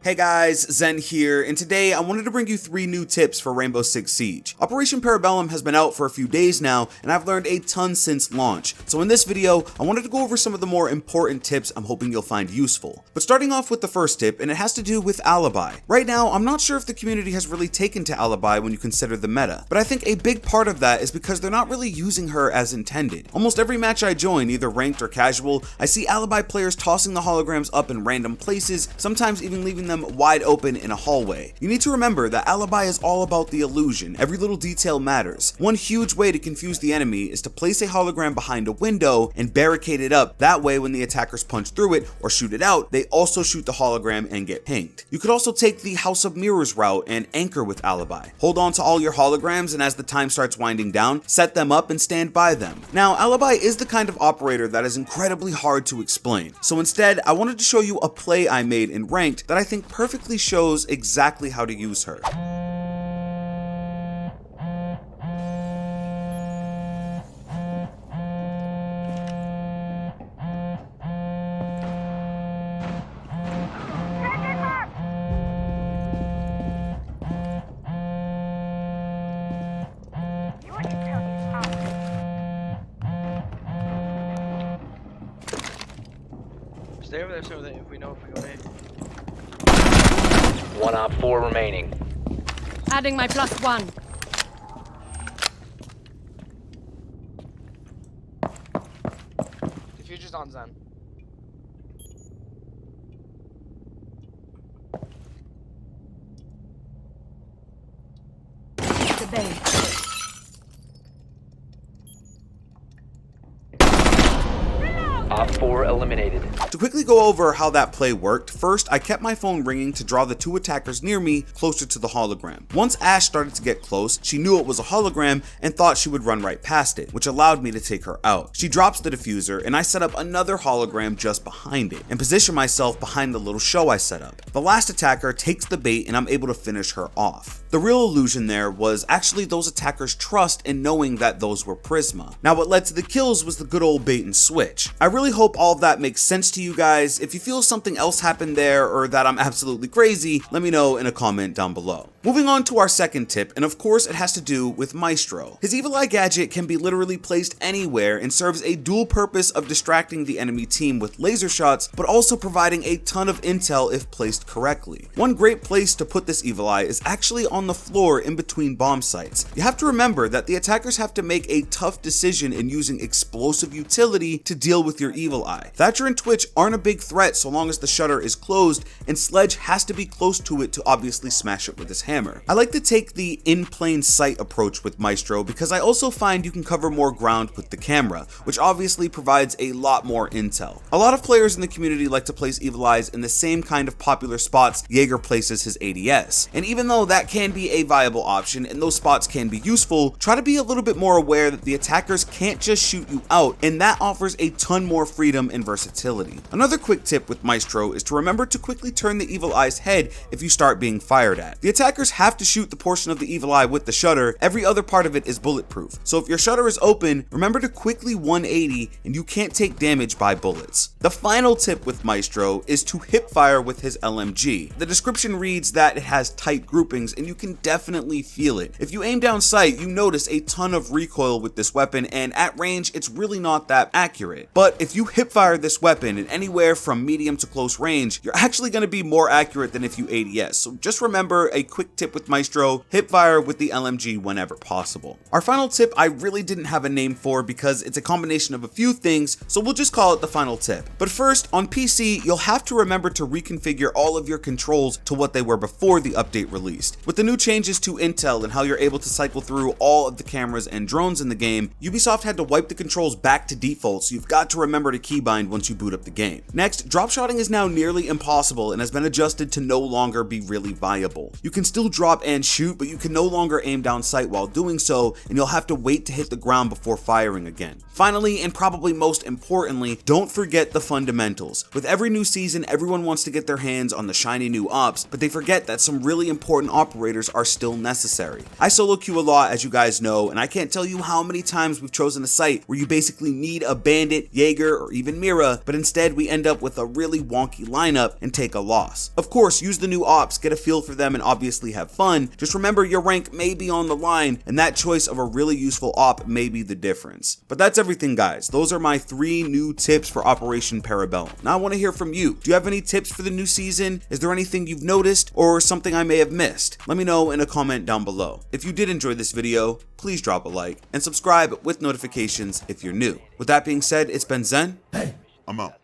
Hey guys, Zen here, and today I wanted to bring you 3 new tips for Rainbow Six Siege. Operation Para Bellum has been out for a few days now, and I've learned a ton since launch. So in this video, I wanted to go over some of the more important tips I'm hoping you'll find useful. But starting off with the first tip, and it has to do with Alibi. Right now, I'm not sure if the community has really taken to Alibi when you consider the meta, but I think a big part of that is because they're not really using her as intended. Almost every match I join, either ranked or casual, I see Alibi players tossing the holograms up in random places, sometimes even leaving them wide open in a hallway. You need to remember that Alibi is all about the illusion. Every little detail matters. One huge way to confuse the enemy is to place a hologram behind a window and barricade it up. That way when the attackers punch through it or shoot it out, they also shoot the hologram and get pinged. You could also take the House of Mirrors route and anchor with Alibi. Hold on to all your holograms, and as the time starts winding down, set them up and stand by them. Now, Alibi is the kind of operator that is incredibly hard to explain. So instead, I wanted to show you a play I made in ranked that I think perfectly shows exactly how to use her. Stay over there so that if we know if we go in. 1 op 4 remaining. Adding my +1. Diffuser's on Zen. The bay. Op 4 eliminated. To quickly go over how that play worked, first I kept my phone ringing to draw the 2 attackers near me closer to the hologram. Once Ash started to get close, she knew it was a hologram and thought she would run right past it, which allowed me to take her out. She drops the diffuser and I set up another hologram just behind it and position myself behind the little show I set up. The last attacker takes the bait and I'm able to finish her off. The real illusion there was actually those attackers' trust in knowing that those were Prisma. Now what led to the kills was the good old bait and switch. I really hope all of that makes sense to you guys. If you feel something else happened there or that I'm absolutely crazy, let me know in a comment down below. Moving on to our second tip, and of course it has to do with Maestro. His Evil Eye gadget can be literally placed anywhere and serves a dual purpose of distracting the enemy team with laser shots, but also providing a ton of intel if placed correctly. One great place to put this Evil Eye is actually on the floor in between bomb sites. You have to remember that the attackers have to make a tough decision in using explosive utility to deal with your Evil Eye. Thatcher and Twitch aren't a big threat so long as the shutter is closed, and Sledge has to be close to it to obviously smash it with his hammer. I like to take the in plain sight approach with Maestro because I also find you can cover more ground with the camera, which obviously provides a lot more intel. A lot of players in the community like to place Evil Eyes in the same kind of popular spots Jaeger places his ADS, and even though that can be a viable option and those spots can be useful, try to be a little bit more aware that the attackers can't just shoot you out, and that offers a ton more freedom and versatility. Another quick tip with Maestro is to remember to quickly turn the Evil Eye's head if you start being fired at. The attackers have to shoot the portion of the Evil Eye with the shutter. Every other part of it is bulletproof. So if your shutter is open, remember to quickly 180 and you can't take damage by bullets. The final tip with Maestro is to hip fire with his LMG. The description reads that it has tight groupings and you can definitely feel it. If you aim down sight, you notice a ton of recoil with this weapon, and at range it's really not that accurate. But if you hip fire this weapon in anywhere from medium to close range, you're actually going to be more accurate than if you ADS. So just remember a quick tip with Maestro: hip fire with the LMG whenever possible. Our final tip I really didn't have a name for because it's a combination of a few things, so we'll just call it the final tip. But first, on PC, you'll have to remember to reconfigure all of your controls to what they were before the update released. With the new changes to Intel and how you're able to cycle through all of the cameras and drones in the game, Ubisoft had to wipe the controls back to default, so you've got to remember to keybind once you boot up the game. Next, dropshotting is now nearly impossible and has been adjusted to no longer be really viable. You can still drop and shoot, but you can no longer aim down sight while doing so, and you'll have to wait to hit the ground before firing again. Finally, and probably most importantly, don't forget the fundamentals. With every new season, everyone wants to get their hands on the shiny new ops, but they forget that some really important operators operators are still necessary. I solo queue a lot, as you guys know, and I can't tell you how many times we've chosen a site where you basically need a bandit, Jaeger, or even Mira, but instead we end up with a really wonky lineup and take a loss. Of course, use the new ops, get a feel for them, and obviously have fun. Just remember your rank may be on the line, and that choice of a really useful op may be the difference. But that's everything, guys. Those are my 3 new tips for Operation Para Bellum. Now I want to hear from you. Do you have any tips for the new season? Is there anything you've noticed or something I may have missed? Let me know in a comment down below. If you did enjoy this video, please drop a like and subscribe with notifications if you're new. With that being said, it's been Zen. I'm out.